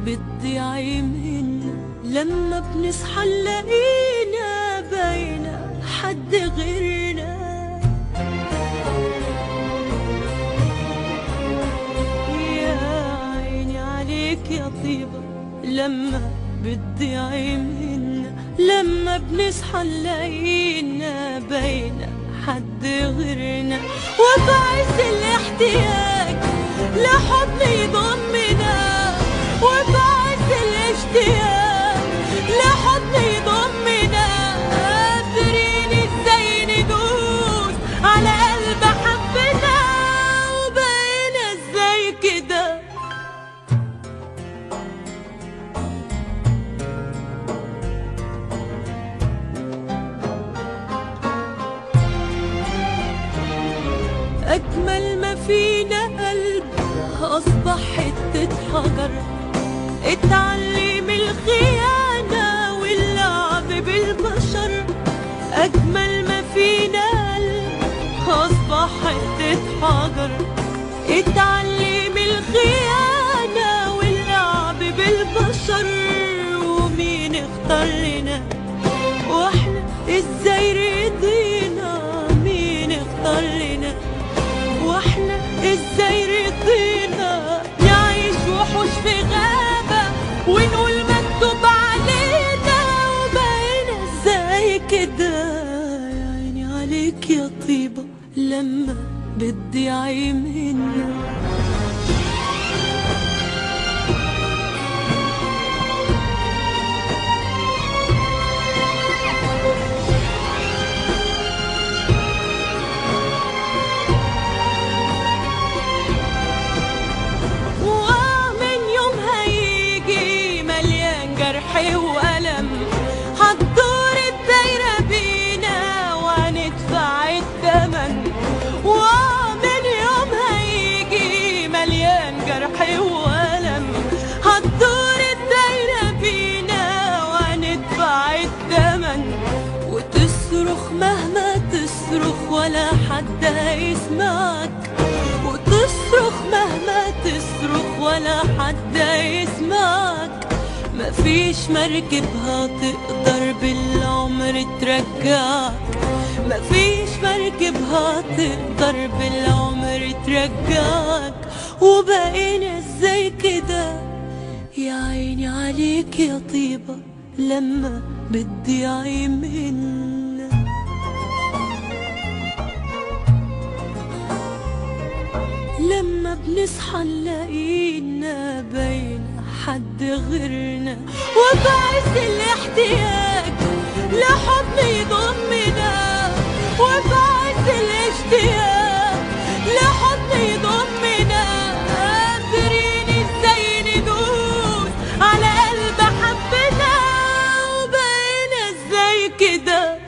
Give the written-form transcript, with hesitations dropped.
بتضيعي منا، لما بنصحى نلاقينا باينة حد غيرنا. يا عيني عليك يا طيبة لما بتضيعي منا، لما بنصحى نلاقينا باينة حد غيرنا. وبعز الاحتياج لحضن يضمنا، وبعز الاشتياق لحضن يضمنا، قادرين ازاي ندوس على قلب حبنا، وبقينا ازاي كده. أجمل ما فينا قلب أصبح حتة حجر، اتعلم الخيانة واللعب بالبشر. أجمل ما فينا قلب أصبح حتة حجر، اتعلم الخيانة واللعب بالبشر. ومين اختار لنا واحنا ازاي رضينا؟ مين اختار لنا واحنا ازاي رضينا؟ نعيش وحوش في غابة ونقول مكتوب علينا، وبقينا ازاي كده. يا عيني عليك يا طيبة لما بتضيعي منا. وألم هتدور الدايرة بينا وهندفع الثمن، ومن يوم هيجي مليان جرح وألم. هتدور الدايرة بينا وهندفع الثمن، وتصرخ مهما تصرخ ولا حد هيسمعك، وتصرخ مهما تصرخ ولا حد هيسمعك. مفيش مركب هتقدر بالعمر ترجعك، مفيش مركب هتقدر بالعمر ترجعك. وبقينا ازاي كده؟ يا عيني عليك يا طيبة لما بتضيعي منا. لما بنصحى نلاقينا باينة حد غيرنا، وبعز الاحتياج لحضن يضمنا، وبعز الاشتياق لحضن يضمنا، قادرين ازاي ندوس على قلب حبنا، وبقينا ازاي كده.